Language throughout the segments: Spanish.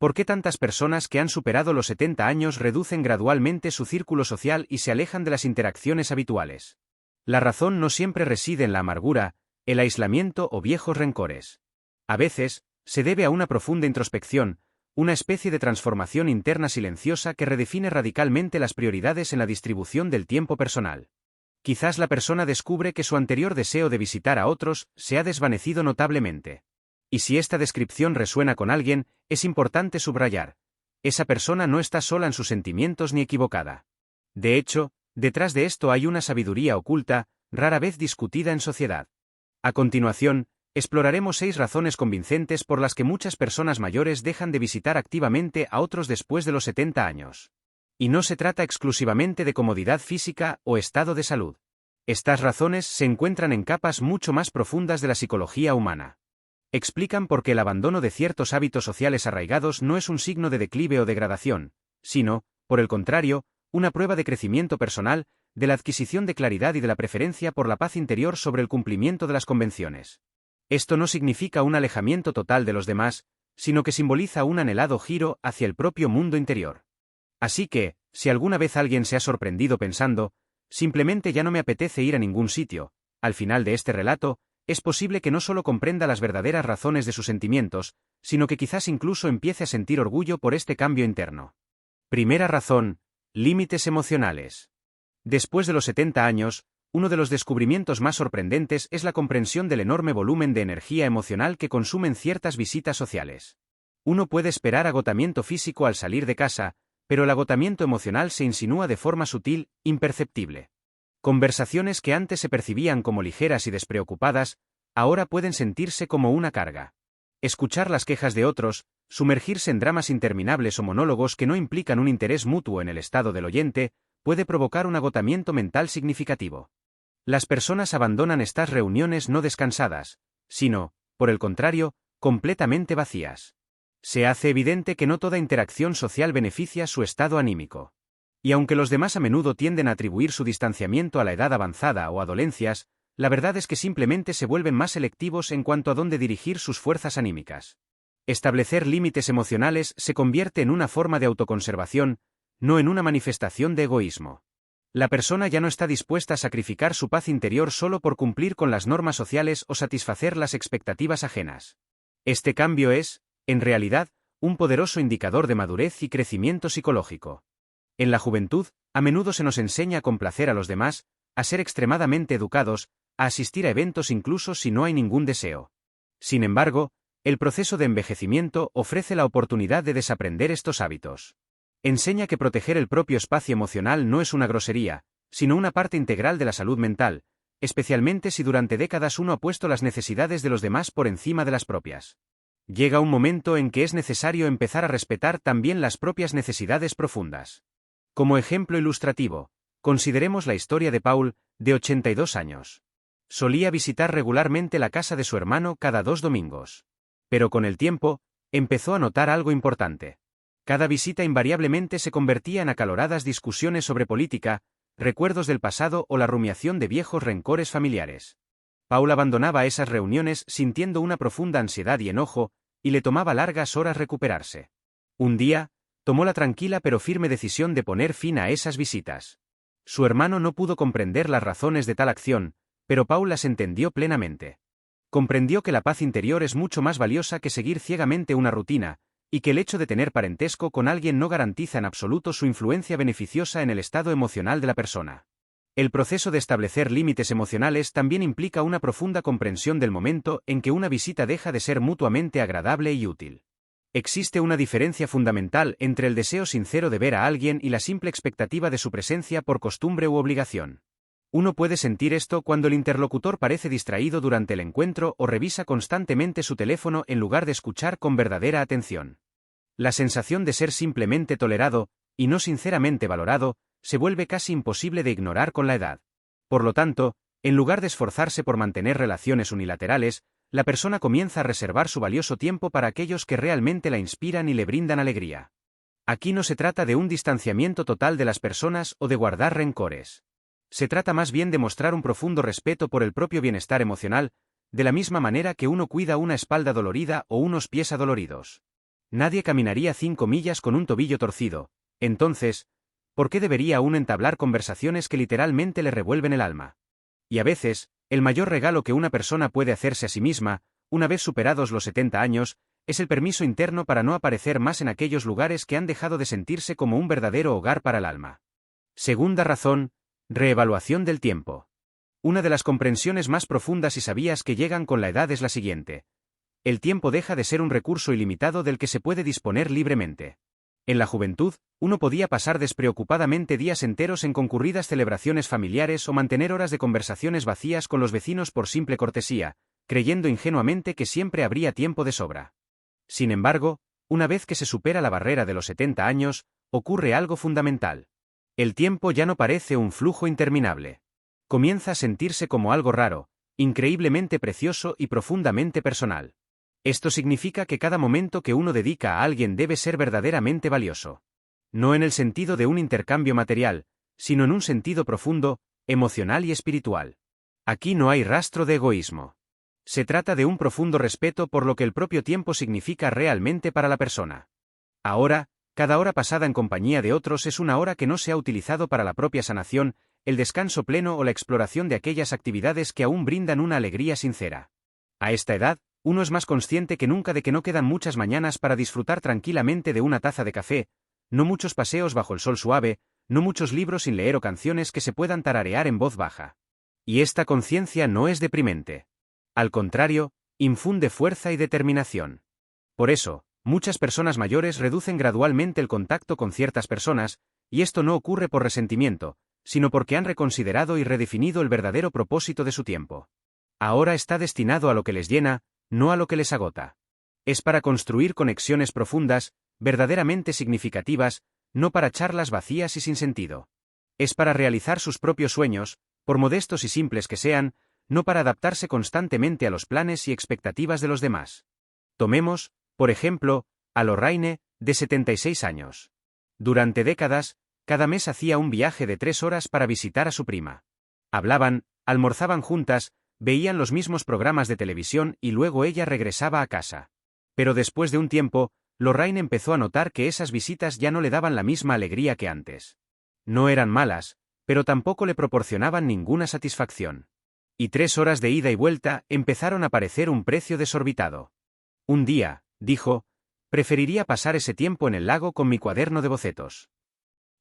¿Por qué tantas personas que han superado los 70 años reducen gradualmente su círculo social y se alejan de las interacciones habituales? La razón no siempre reside en la amargura, el aislamiento o viejos rencores. A veces, se debe a una profunda introspección, una especie de transformación interna silenciosa que redefine radicalmente las prioridades en la distribución del tiempo personal. Quizás la persona descubre que su anterior deseo de visitar a otros se ha desvanecido notablemente. Y si esta descripción resuena con alguien, es importante subrayar: esa persona no está sola en sus sentimientos ni equivocada. De hecho, detrás de esto hay una sabiduría oculta, rara vez discutida en sociedad. A continuación, exploraremos 6 razones convincentes por las que muchas personas mayores dejan de visitar activamente a otros después de los 70 años. Y no se trata exclusivamente de comodidad física o estado de salud. Estas razones se encuentran en capas mucho más profundas de la psicología humana. Explican por qué el abandono de ciertos hábitos sociales arraigados no es un signo de declive o degradación, sino, por el contrario, una prueba de crecimiento personal, de la adquisición de claridad y de la preferencia por la paz interior sobre el cumplimiento de las convenciones. Esto no significa un alejamiento total de los demás, sino que simboliza un anhelado giro hacia el propio mundo interior. Así que, si alguna vez alguien se ha sorprendido pensando, simplemente ya no me apetece ir a ningún sitio, al final de este relato, es posible que no solo comprenda las verdaderas razones de sus sentimientos, sino que quizás incluso empiece a sentir orgullo por este cambio interno. Primera razón: límites emocionales. Después de los 70 años, uno de los descubrimientos más sorprendentes es la comprensión del enorme volumen de energía emocional que consumen ciertas visitas sociales. Uno puede esperar agotamiento físico al salir de casa, pero el agotamiento emocional se insinúa de forma sutil, imperceptible. Conversaciones que antes se percibían como ligeras y despreocupadas, ahora pueden sentirse como una carga. Escuchar las quejas de otros, sumergirse en dramas interminables o monólogos que no implican un interés mutuo en el estado del oyente, puede provocar un agotamiento mental significativo. Las personas abandonan estas reuniones no descansadas, sino, por el contrario, completamente vacías. Se hace evidente que no toda interacción social beneficia su estado anímico. Y aunque los demás a menudo tienden a atribuir su distanciamiento a la edad avanzada o a dolencias, la verdad es que simplemente se vuelven más selectivos en cuanto a dónde dirigir sus fuerzas anímicas. Establecer límites emocionales se convierte en una forma de autoconservación, no en una manifestación de egoísmo. La persona ya no está dispuesta a sacrificar su paz interior solo por cumplir con las normas sociales o satisfacer las expectativas ajenas. Este cambio es, en realidad, un poderoso indicador de madurez y crecimiento psicológico. En la juventud, a menudo se nos enseña a complacer a los demás, a ser extremadamente educados, a asistir a eventos incluso si no hay ningún deseo. Sin embargo, el proceso de envejecimiento ofrece la oportunidad de desaprender estos hábitos. Enseña que proteger el propio espacio emocional no es una grosería, sino una parte integral de la salud mental, especialmente si durante décadas uno ha puesto las necesidades de los demás por encima de las propias. Llega un momento en que es necesario empezar a respetar también las propias necesidades profundas. Como ejemplo ilustrativo, consideremos la historia de Paul, de 82 años. Solía visitar regularmente la casa de su hermano cada 2 domingos. Pero con el tiempo, empezó a notar algo importante. Cada visita invariablemente se convertía en acaloradas discusiones sobre política, recuerdos del pasado o la rumiación de viejos rencores familiares. Paul abandonaba esas reuniones sintiendo una profunda ansiedad y enojo, y le tomaba largas horas recuperarse. Un día, tomó la tranquila pero firme decisión de poner fin a esas visitas. Su hermano no pudo comprender las razones de tal acción, pero Paul las entendió plenamente. Comprendió que la paz interior es mucho más valiosa que seguir ciegamente una rutina, y que el hecho de tener parentesco con alguien no garantiza en absoluto su influencia beneficiosa en el estado emocional de la persona. El proceso de establecer límites emocionales también implica una profunda comprensión del momento en que una visita deja de ser mutuamente agradable y útil. Existe una diferencia fundamental entre el deseo sincero de ver a alguien y la simple expectativa de su presencia por costumbre u obligación. Uno puede sentir esto cuando el interlocutor parece distraído durante el encuentro o revisa constantemente su teléfono en lugar de escuchar con verdadera atención. La sensación de ser simplemente tolerado, y no sinceramente valorado, se vuelve casi imposible de ignorar con la edad. Por lo tanto, en lugar de esforzarse por mantener relaciones unilaterales, la persona comienza a reservar su valioso tiempo para aquellos que realmente la inspiran y le brindan alegría. Aquí no se trata de un distanciamiento total de las personas o de guardar rencores. Se trata más bien de mostrar un profundo respeto por el propio bienestar emocional, de la misma manera que uno cuida una espalda dolorida o unos pies adoloridos. Nadie caminaría 5 millas con un tobillo torcido. Entonces, ¿por qué debería uno entablar conversaciones que literalmente le revuelven el alma? Y a veces, el mayor regalo que una persona puede hacerse a sí misma, una vez superados los 70 años, es el permiso interno para no aparecer más en aquellos lugares que han dejado de sentirse como un verdadero hogar para el alma. Segunda razón, reevaluación del tiempo. Una de las comprensiones más profundas y sabias que llegan con la edad es la siguiente. El tiempo deja de ser un recurso ilimitado del que se puede disponer libremente. En la juventud, uno podía pasar despreocupadamente días enteros en concurridas celebraciones familiares o mantener horas de conversaciones vacías con los vecinos por simple cortesía, creyendo ingenuamente que siempre habría tiempo de sobra. Sin embargo, una vez que se supera la barrera de los 70 años, ocurre algo fundamental. El tiempo ya no parece un flujo interminable. Comienza a sentirse como algo raro, increíblemente precioso y profundamente personal. Esto significa que cada momento que uno dedica a alguien debe ser verdaderamente valioso. No en el sentido de un intercambio material, sino en un sentido profundo, emocional y espiritual. Aquí no hay rastro de egoísmo. Se trata de un profundo respeto por lo que el propio tiempo significa realmente para la persona. Ahora, cada hora pasada en compañía de otros es una hora que no se ha utilizado para la propia sanación, el descanso pleno o la exploración de aquellas actividades que aún brindan una alegría sincera. A esta edad, uno es más consciente que nunca de que no quedan muchas mañanas para disfrutar tranquilamente de una taza de café, no muchos paseos bajo el sol suave, no muchos libros sin leer o canciones que se puedan tararear en voz baja. Y esta conciencia no es deprimente. Al contrario, infunde fuerza y determinación. Por eso, muchas personas mayores reducen gradualmente el contacto con ciertas personas, y esto no ocurre por resentimiento, sino porque han reconsiderado y redefinido el verdadero propósito de su tiempo. Ahora está destinado a lo que les llena, no a lo que les agota. Es para construir conexiones profundas, verdaderamente significativas, no para charlas vacías y sin sentido. Es para realizar sus propios sueños, por modestos y simples que sean, no para adaptarse constantemente a los planes y expectativas de los demás. Tomemos, por ejemplo, a Lorraine, de 76 años. Durante décadas, cada mes hacía un viaje de 3 horas para visitar a su prima. Hablaban, almorzaban juntas, veían los mismos programas de televisión y luego ella regresaba a casa. Pero después de un tiempo, Lorraine empezó a notar que esas visitas ya no le daban la misma alegría que antes. No eran malas, pero tampoco le proporcionaban ninguna satisfacción. Y 3 horas de ida y vuelta empezaron a parecer un precio desorbitado. Un día, dijo, preferiría pasar ese tiempo en el lago con mi cuaderno de bocetos.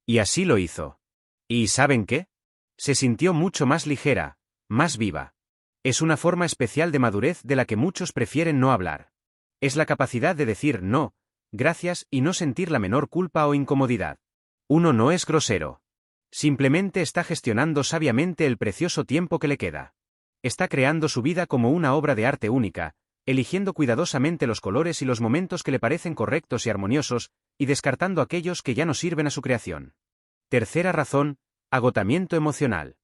Y así lo hizo. ¿Y saben qué? Se sintió mucho más ligera, más viva. Es una forma especial de madurez de la que muchos prefieren no hablar. Es la capacidad de decir no, gracias y no sentir la menor culpa o incomodidad. Uno no es grosero. Simplemente está gestionando sabiamente el precioso tiempo que le queda. Está creando su vida como una obra de arte única, eligiendo cuidadosamente los colores y los momentos que le parecen correctos y armoniosos, y descartando aquellos que ya no sirven a su creación. Tercera razón, agotamiento emocional.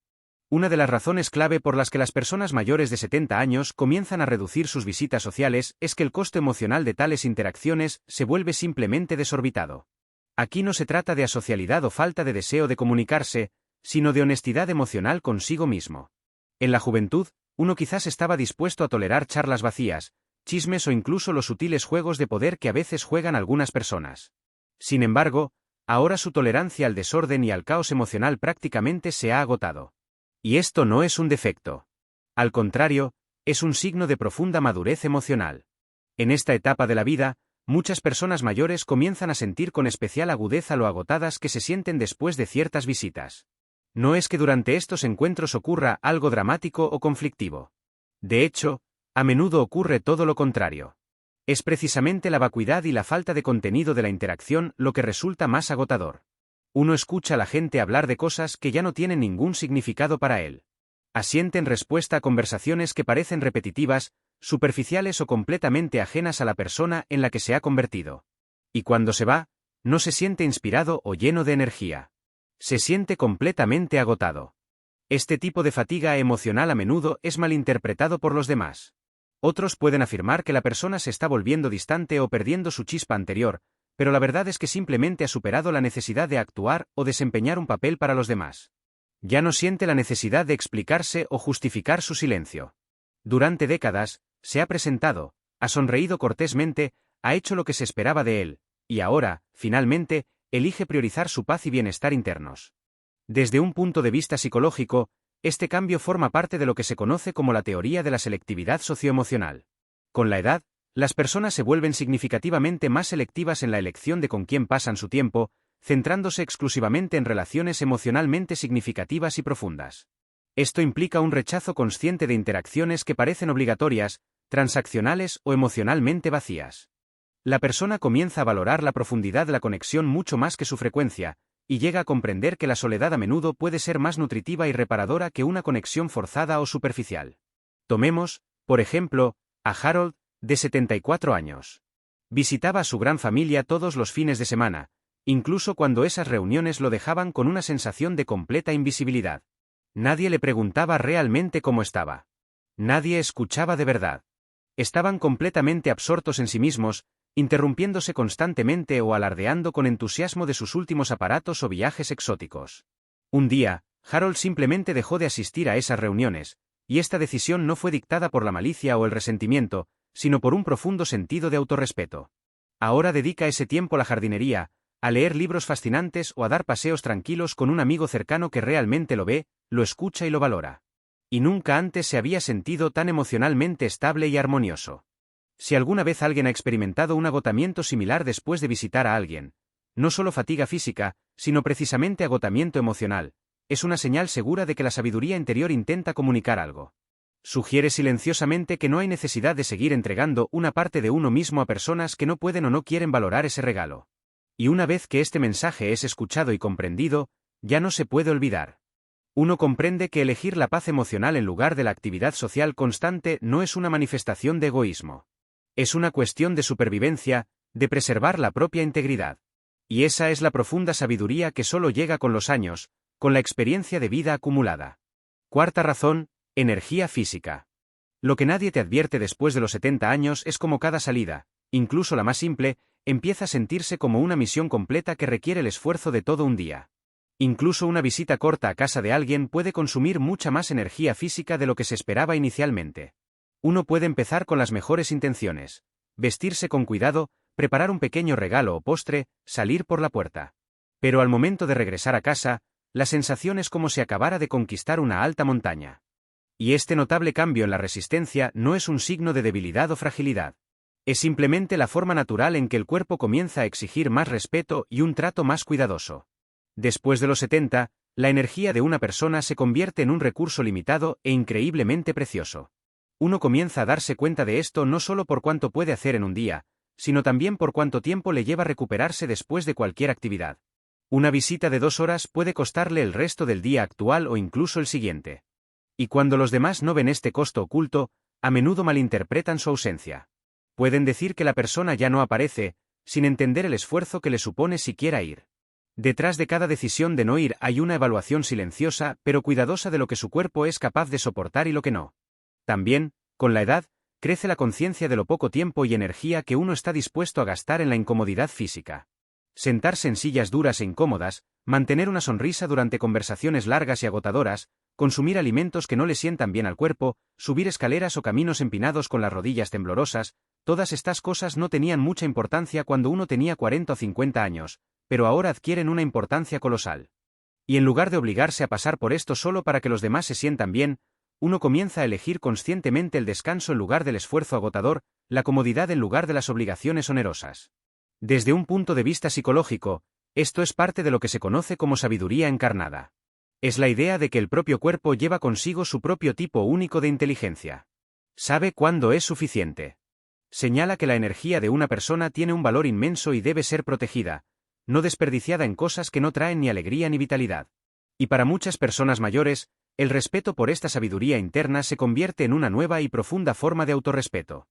Una de las razones clave por las que las personas mayores de 70 años comienzan a reducir sus visitas sociales es que el costo emocional de tales interacciones se vuelve simplemente desorbitado. Aquí no se trata de asocialidad o falta de deseo de comunicarse, sino de honestidad emocional consigo mismo. En la juventud, uno quizás estaba dispuesto a tolerar charlas vacías, chismes o incluso los sutiles juegos de poder que a veces juegan algunas personas. Sin embargo, ahora su tolerancia al desorden y al caos emocional prácticamente se ha agotado. Y esto no es un defecto. Al contrario, es un signo de profunda madurez emocional. En esta etapa de la vida, muchas personas mayores comienzan a sentir con especial agudeza lo agotadas que se sienten después de ciertas visitas. No es que durante estos encuentros ocurra algo dramático o conflictivo. De hecho, a menudo ocurre todo lo contrario. Es precisamente la vacuidad y la falta de contenido de la interacción lo que resulta más agotador. Uno escucha a la gente hablar de cosas que ya no tienen ningún significado para él. Asiente en respuesta a conversaciones que parecen repetitivas, superficiales o completamente ajenas a la persona en la que se ha convertido. Y cuando se va, no se siente inspirado o lleno de energía. Se siente completamente agotado. Este tipo de fatiga emocional a menudo es malinterpretado por los demás. Otros pueden afirmar que la persona se está volviendo distante o perdiendo su chispa anterior, pero la verdad es que simplemente ha superado la necesidad de actuar o desempeñar un papel para los demás. Ya no siente la necesidad de explicarse o justificar su silencio. Durante décadas, se ha presentado, ha sonreído cortésmente, ha hecho lo que se esperaba de él, y ahora, finalmente, elige priorizar su paz y bienestar internos. Desde un punto de vista psicológico, este cambio forma parte de lo que se conoce como la teoría de la selectividad socioemocional. Con la edad, las personas se vuelven significativamente más selectivas en la elección de con quién pasan su tiempo, centrándose exclusivamente en relaciones emocionalmente significativas y profundas. Esto implica un rechazo consciente de interacciones que parecen obligatorias, transaccionales o emocionalmente vacías. La persona comienza a valorar la profundidad de la conexión mucho más que su frecuencia, y llega a comprender que la soledad a menudo puede ser más nutritiva y reparadora que una conexión forzada o superficial. Tomemos, por ejemplo, a Harold, de 74 años. Visitaba a su gran familia todos los fines de semana, incluso cuando esas reuniones lo dejaban con una sensación de completa invisibilidad. Nadie le preguntaba realmente cómo estaba. Nadie escuchaba de verdad. Estaban completamente absortos en sí mismos, interrumpiéndose constantemente o alardeando con entusiasmo de sus últimos aparatos o viajes exóticos. Un día, Harold simplemente dejó de asistir a esas reuniones, y esta decisión no fue dictada por la malicia o el resentimiento, sino por un profundo sentido de autorrespeto. Ahora dedica ese tiempo a la jardinería, a leer libros fascinantes o a dar paseos tranquilos con un amigo cercano que realmente lo ve, lo escucha y lo valora. Y nunca antes se había sentido tan emocionalmente estable y armonioso. Si alguna vez alguien ha experimentado un agotamiento similar después de visitar a alguien, no solo fatiga física, sino precisamente agotamiento emocional, es una señal segura de que la sabiduría interior intenta comunicar algo. Sugiere silenciosamente que no hay necesidad de seguir entregando una parte de uno mismo a personas que no pueden o no quieren valorar ese regalo. Y una vez que este mensaje es escuchado y comprendido, ya no se puede olvidar. Uno comprende que elegir la paz emocional en lugar de la actividad social constante no es una manifestación de egoísmo. Es una cuestión de supervivencia, de preservar la propia integridad. Y esa es la profunda sabiduría que solo llega con los años, con la experiencia de vida acumulada. Cuarta razón, energía física. Lo que nadie te advierte después de los 70 años es como cada salida, incluso la más simple, empieza a sentirse como una misión completa que requiere el esfuerzo de todo un día. Incluso una visita corta a casa de alguien puede consumir mucha más energía física de lo que se esperaba inicialmente. Uno puede empezar con las mejores intenciones, vestirse con cuidado, preparar un pequeño regalo o postre, salir por la puerta. Pero al momento de regresar a casa, la sensación es como si acabara de conquistar una alta montaña. Y este notable cambio en la resistencia no es un signo de debilidad o fragilidad. Es simplemente la forma natural en que el cuerpo comienza a exigir más respeto y un trato más cuidadoso. Después de los 70, la energía de una persona se convierte en un recurso limitado e increíblemente precioso. Uno comienza a darse cuenta de esto no solo por cuánto puede hacer en un día, sino también por cuánto tiempo le lleva recuperarse después de cualquier actividad. Una visita de 2 horas puede costarle el resto del día actual o incluso el siguiente. Y cuando los demás no ven este costo oculto, a menudo malinterpretan su ausencia. Pueden decir que la persona ya no aparece, sin entender el esfuerzo que le supone siquiera ir. Detrás de cada decisión de no ir hay una evaluación silenciosa pero cuidadosa de lo que su cuerpo es capaz de soportar y lo que no. También, con la edad, crece la conciencia de lo poco tiempo y energía que uno está dispuesto a gastar en la incomodidad física. Sentarse en sillas duras e incómodas, mantener una sonrisa durante conversaciones largas y agotadoras, consumir alimentos que no le sientan bien al cuerpo, subir escaleras o caminos empinados con las rodillas temblorosas, todas estas cosas no tenían mucha importancia cuando uno tenía 40 o 50 años, pero ahora adquieren una importancia colosal. Y en lugar de obligarse a pasar por esto solo para que los demás se sientan bien, uno comienza a elegir conscientemente el descanso en lugar del esfuerzo agotador, la comodidad en lugar de las obligaciones onerosas. Desde un punto de vista psicológico, esto es parte de lo que se conoce como sabiduría encarnada. Es la idea de que el propio cuerpo lleva consigo su propio tipo único de inteligencia. Sabe cuándo es suficiente. Señala que la energía de una persona tiene un valor inmenso y debe ser protegida, no desperdiciada en cosas que no traen ni alegría ni vitalidad. Y para muchas personas mayores, el respeto por esta sabiduría interna se convierte en una nueva y profunda forma de autorrespeto.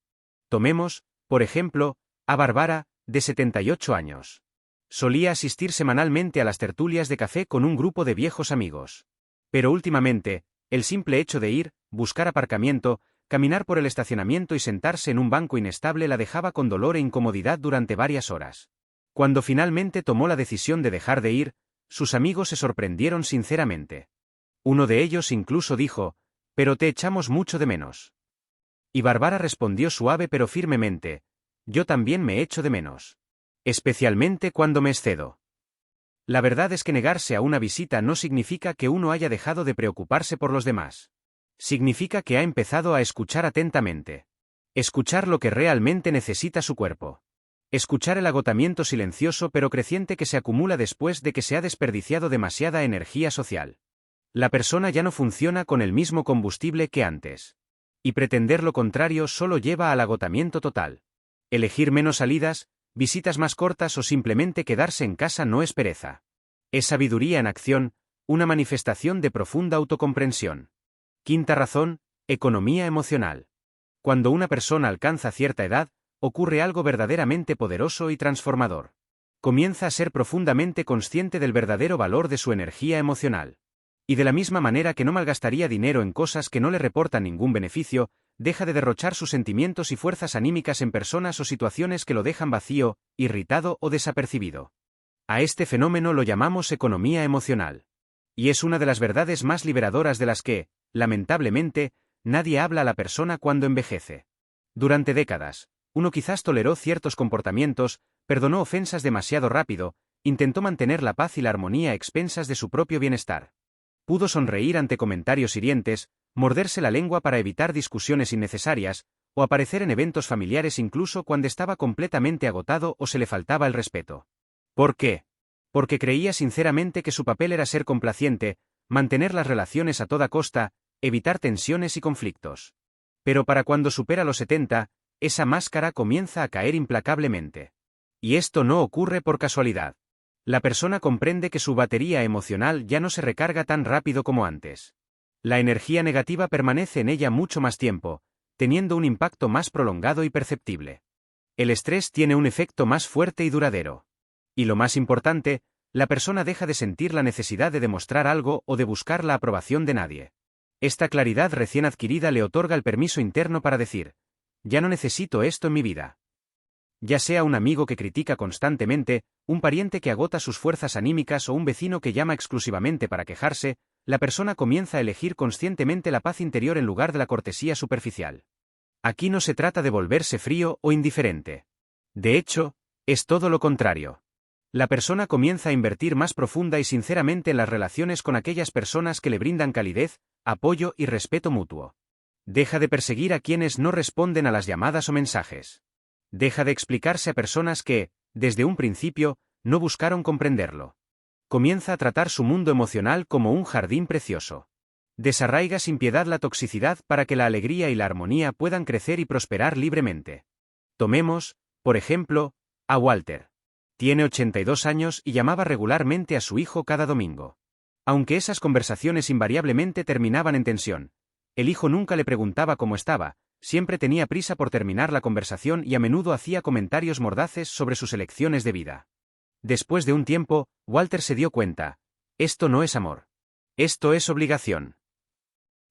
Tomemos, por ejemplo, a Barbara, de 78 años. Solía asistir semanalmente a las tertulias de café con un grupo de viejos amigos. Pero últimamente, el simple hecho de ir, buscar aparcamiento, caminar por el estacionamiento y sentarse en un banco inestable la dejaba con dolor e incomodidad durante varias horas. Cuando finalmente tomó la decisión de dejar de ir, sus amigos se sorprendieron sinceramente. Uno de ellos incluso dijo, «Pero te echamos mucho de menos». Y Barbara respondió suave pero firmemente, Yo también me echo de menos. Especialmente cuando me excedo. La verdad es que negarse a una visita no significa que uno haya dejado de preocuparse por los demás. Significa que ha empezado a escuchar atentamente. Escuchar lo que realmente necesita su cuerpo. Escuchar el agotamiento silencioso pero creciente que se acumula después de que se ha desperdiciado demasiada energía social. La persona ya no funciona con el mismo combustible que antes. Y pretender lo contrario solo lleva al agotamiento total. Elegir menos salidas, visitas más cortas o simplemente quedarse en casa no es pereza. Es sabiduría en acción, una manifestación de profunda autocomprensión. Quinta razón, economía emocional. Cuando una persona alcanza cierta edad, ocurre algo verdaderamente poderoso y transformador. Comienza a ser profundamente consciente del verdadero valor de su energía emocional. Y de la misma manera que no malgastaría dinero en cosas que no le reportan ningún beneficio, deja de derrochar sus sentimientos y fuerzas anímicas en personas o situaciones que lo dejan vacío, irritado o desapercibido. A este fenómeno lo llamamos economía emocional. Y es una de las verdades más liberadoras de las que, lamentablemente, nadie habla a la persona cuando envejece. Durante décadas, uno quizás toleró ciertos comportamientos, perdonó ofensas demasiado rápido, intentó mantener la paz y la armonía a expensas de su propio bienestar. Pudo sonreír ante comentarios hirientes, morderse la lengua para evitar discusiones innecesarias, o aparecer en eventos familiares incluso cuando estaba completamente agotado o se le faltaba el respeto. ¿Por qué? Porque creía sinceramente que su papel era ser complaciente, mantener las relaciones a toda costa, evitar tensiones y conflictos. Pero para cuando supera los 70, esa máscara comienza a caer implacablemente. Y esto no ocurre por casualidad. La persona comprende que su batería emocional ya no se recarga tan rápido como antes. La energía negativa permanece en ella mucho más tiempo, teniendo un impacto más prolongado y perceptible. El estrés tiene un efecto más fuerte y duradero. Y lo más importante, la persona deja de sentir la necesidad de demostrar algo o de buscar la aprobación de nadie. Esta claridad recién adquirida le otorga el permiso interno para decir, ya no necesito esto en mi vida. Ya sea un amigo que critica constantemente, un pariente que agota sus fuerzas anímicas o un vecino que llama exclusivamente para quejarse, la persona comienza a elegir conscientemente la paz interior en lugar de la cortesía superficial. Aquí no se trata de volverse frío o indiferente. De hecho, es todo lo contrario. La persona comienza a invertir más profunda y sinceramente en las relaciones con aquellas personas que le brindan calidez, apoyo y respeto mutuo. Deja de perseguir a quienes no responden a las llamadas o mensajes. Deja de explicarse a personas que, desde un principio, no buscaron comprenderlo. Comienza a tratar su mundo emocional como un jardín precioso. Desarraiga sin piedad la toxicidad para que la alegría y la armonía puedan crecer y prosperar libremente. Tomemos, por ejemplo, a Walter. Tiene 82 años y llamaba regularmente a su hijo cada domingo. Aunque esas conversaciones invariablemente terminaban en tensión, el hijo nunca le preguntaba cómo estaba, siempre tenía prisa por terminar la conversación y a menudo hacía comentarios mordaces sobre sus elecciones de vida. Después de un tiempo, Walter se dio cuenta, esto no es amor. Esto es obligación.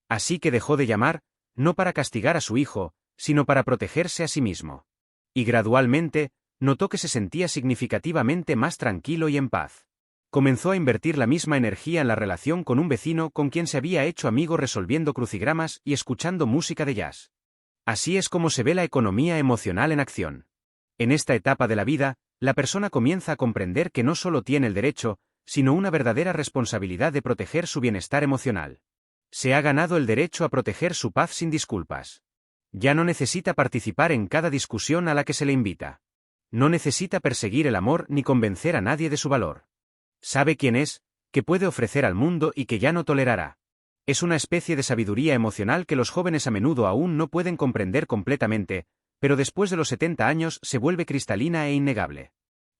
Así que dejó de llamar, no para castigar a su hijo, sino para protegerse a sí mismo. Y gradualmente, notó que se sentía significativamente más tranquilo y en paz. Comenzó a invertir la misma energía en la relación con un vecino con quien se había hecho amigo resolviendo crucigramas y escuchando música de jazz. Así es como se ve la economía emocional en acción. En esta etapa de la vida, la persona comienza a comprender que no solo tiene el derecho, sino una verdadera responsabilidad de proteger su bienestar emocional. Se ha ganado el derecho a proteger su paz sin disculpas. Ya no necesita participar en cada discusión a la que se le invita. No necesita perseguir el amor ni convencer a nadie de su valor. Sabe quién es, que puede ofrecer al mundo y que ya no tolerará. Es una especie de sabiduría emocional que los jóvenes a menudo aún no pueden comprender completamente, pero después de los 70 años se vuelve cristalina e innegable.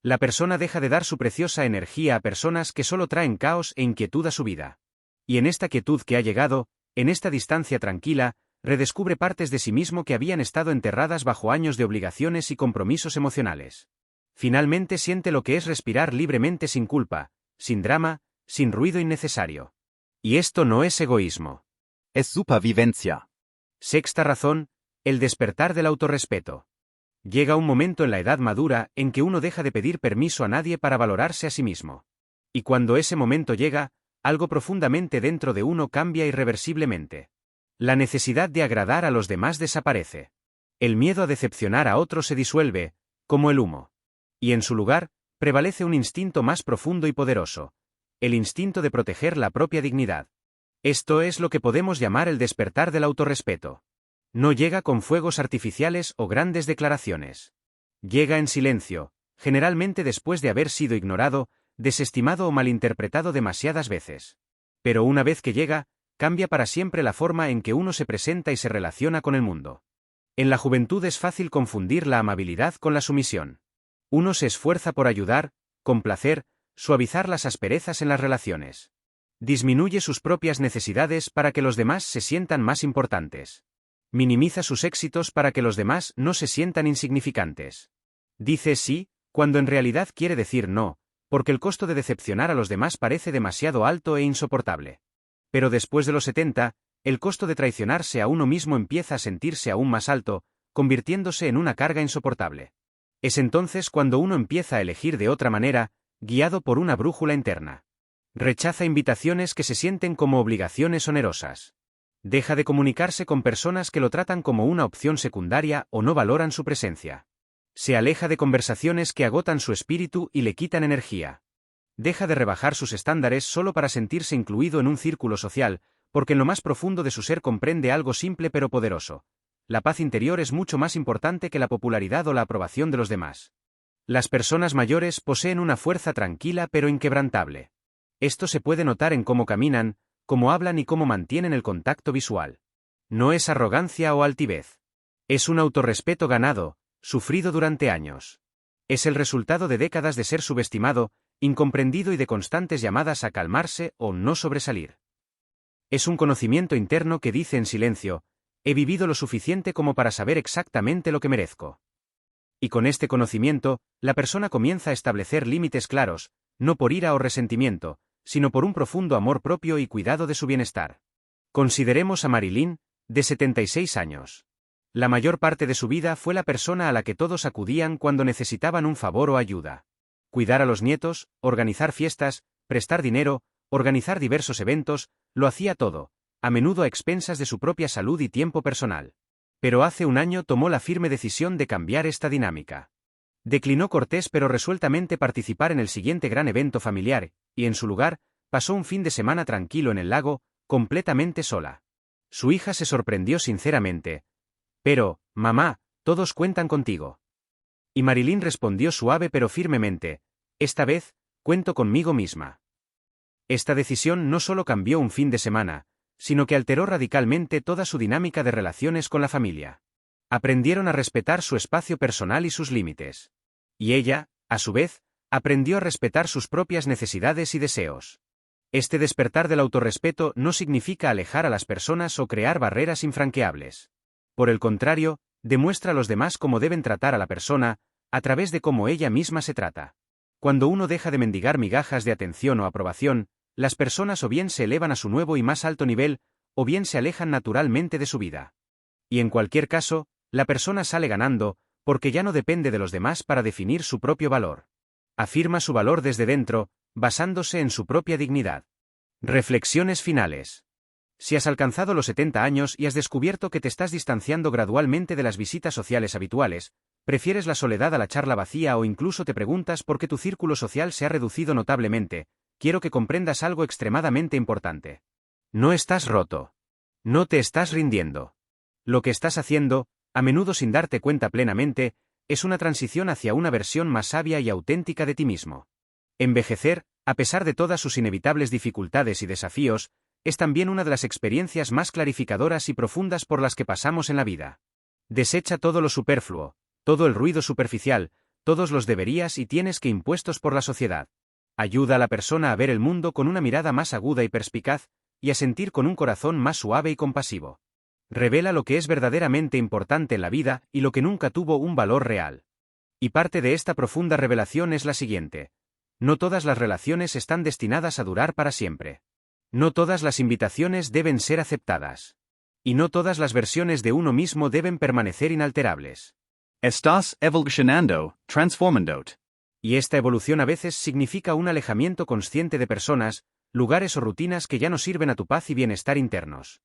La persona deja de dar su preciosa energía a personas que solo traen caos e inquietud a su vida. Y en esta quietud que ha llegado, en esta distancia tranquila, redescubre partes de sí mismo que habían estado enterradas bajo años de obligaciones y compromisos emocionales. Finalmente siente lo que es respirar libremente sin culpa, sin drama, sin ruido innecesario. Y esto no es egoísmo. Es supervivencia. Sexta razón, el despertar del autorrespeto. Llega un momento en la edad madura en que uno deja de pedir permiso a nadie para valorarse a sí mismo. Y cuando ese momento llega, algo profundamente dentro de uno cambia irreversiblemente. La necesidad de agradar a los demás desaparece. El miedo a decepcionar a otro se disuelve, como el humo. Y en su lugar, prevalece un instinto más profundo y poderoso, el instinto de proteger la propia dignidad. Esto es lo que podemos llamar el despertar del autorrespeto. No llega con fuegos artificiales o grandes declaraciones. Llega en silencio, generalmente después de haber sido ignorado, desestimado o malinterpretado demasiadas veces. Pero una vez que llega, cambia para siempre la forma en que uno se presenta y se relaciona con el mundo. En la juventud es fácil confundir la amabilidad con la sumisión. Uno se esfuerza por ayudar, complacer, suavizar las asperezas en las relaciones. Disminuye sus propias necesidades para que los demás se sientan más importantes. Minimiza sus éxitos para que los demás no se sientan insignificantes. Dice sí, cuando en realidad quiere decir no, porque el costo de decepcionar a los demás parece demasiado alto e insoportable. Pero después de los 70, el costo de traicionarse a uno mismo empieza a sentirse aún más alto, convirtiéndose en una carga insoportable. Es entonces cuando uno empieza a elegir de otra manera, guiado por una brújula interna. Rechaza invitaciones que se sienten como obligaciones onerosas. Deja de comunicarse con personas que lo tratan como una opción secundaria o no valoran su presencia. Se aleja de conversaciones que agotan su espíritu y le quitan energía. Deja de rebajar sus estándares solo para sentirse incluido en un círculo social, porque en lo más profundo de su ser comprende algo simple pero poderoso. La paz interior es mucho más importante que la popularidad o la aprobación de los demás. Las personas mayores poseen una fuerza tranquila pero inquebrantable. Esto se puede notar en cómo caminan, cómo hablan y cómo mantienen el contacto visual. No es arrogancia o altivez. Es un autorrespeto ganado, sufrido durante años. Es el resultado de décadas de ser subestimado, incomprendido y de constantes llamadas a calmarse o no sobresalir. Es un conocimiento interno que dice en silencio: he vivido lo suficiente como para saber exactamente lo que merezco. Y con este conocimiento, la persona comienza a establecer límites claros, no por ira o resentimiento, sino por un profundo amor propio y cuidado de su bienestar. Consideremos a Marilyn, de 76 años. La mayor parte de su vida fue la persona a la que todos acudían cuando necesitaban un favor o ayuda. Cuidar a los nietos, organizar fiestas, prestar dinero, organizar diversos eventos, lo hacía todo, a menudo a expensas de su propia salud y tiempo personal. Pero hace un año tomó la firme decisión de cambiar esta dinámica. Declinó cortés pero resueltamente participar en el siguiente gran evento familiar, y en su lugar, pasó un fin de semana tranquilo en el lago, completamente sola. Su hija se sorprendió sinceramente. Pero, mamá, todos cuentan contigo. Y Marilyn respondió suave pero firmemente: esta vez, cuento conmigo misma. Esta decisión no solo cambió un fin de semana, sino que alteró radicalmente toda su dinámica de relaciones con la familia. Aprendieron a respetar su espacio personal y sus límites. Y ella, a su vez, aprendió a respetar sus propias necesidades y deseos. Este despertar del autorrespeto no significa alejar a las personas o crear barreras infranqueables. Por el contrario, demuestra a los demás cómo deben tratar a la persona, a través de cómo ella misma se trata. Cuando uno deja de mendigar migajas de atención o aprobación, las personas o bien se elevan a su nuevo y más alto nivel, o bien se alejan naturalmente de su vida. Y en cualquier caso, la persona sale ganando, porque ya no depende de los demás para definir su propio valor. Afirma su valor desde dentro, basándose en su propia dignidad. Reflexiones finales. Si has alcanzado los 70 años y has descubierto que te estás distanciando gradualmente de las visitas sociales habituales, prefieres la soledad a la charla vacía o incluso te preguntas por qué tu círculo social se ha reducido notablemente, quiero que comprendas algo extremadamente importante. No estás roto. No te estás rindiendo. Lo que estás haciendo, a menudo sin darte cuenta plenamente, es una transición hacia una versión más sabia y auténtica de ti mismo. Envejecer, a pesar de todas sus inevitables dificultades y desafíos, es también una de las experiencias más clarificadoras y profundas por las que pasamos en la vida. Desecha todo lo superfluo, todo el ruido superficial, todos los deberías y tienes que impuestos por la sociedad. Ayuda a la persona a ver el mundo con una mirada más aguda y perspicaz, y a sentir con un corazón más suave y compasivo. Revela lo que es verdaderamente importante en la vida y lo que nunca tuvo un valor real. Y parte de esta profunda revelación es la siguiente: no todas las relaciones están destinadas a durar para siempre. No todas las invitaciones deben ser aceptadas. Y no todas las versiones de uno mismo deben permanecer inalterables. Estás evolucionando, transformando. Y esta evolución a veces significa un alejamiento consciente de personas, lugares o rutinas que ya no sirven a tu paz y bienestar internos.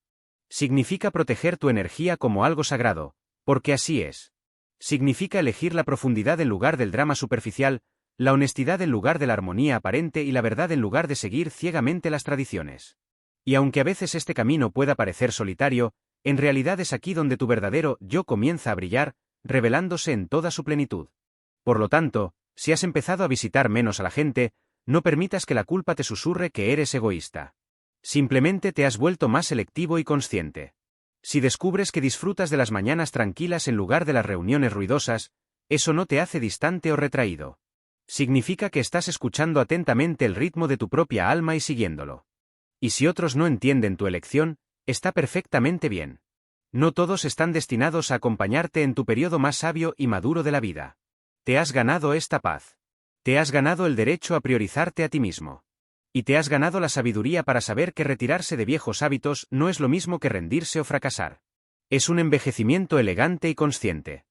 Significa proteger tu energía como algo sagrado, Porque así es. Significa elegir la profundidad en lugar del drama superficial, la honestidad en lugar de la armonía aparente y la verdad en lugar de seguir ciegamente las tradiciones. Y aunque a veces este camino pueda parecer solitario, en realidad es aquí donde tu verdadero yo comienza a brillar, revelándose en toda su plenitud. Por lo tanto, si has empezado a visitar menos a la gente, no permitas que la culpa te susurre que eres egoísta. Simplemente te has vuelto más selectivo y consciente. Si descubres que disfrutas de las mañanas tranquilas en lugar de las reuniones ruidosas, eso no te hace distante o retraído. Significa que estás escuchando atentamente el ritmo de tu propia alma y siguiéndolo. Y si otros no entienden tu elección, está perfectamente bien. No todos están destinados a acompañarte en tu periodo más sabio y maduro de la vida. Te has ganado esta paz. Te has ganado el derecho a priorizarte a ti mismo. Y te has ganado la sabiduría para saber que retirarse de viejos hábitos no es lo mismo que rendirse o fracasar. Es un envejecimiento elegante y consciente.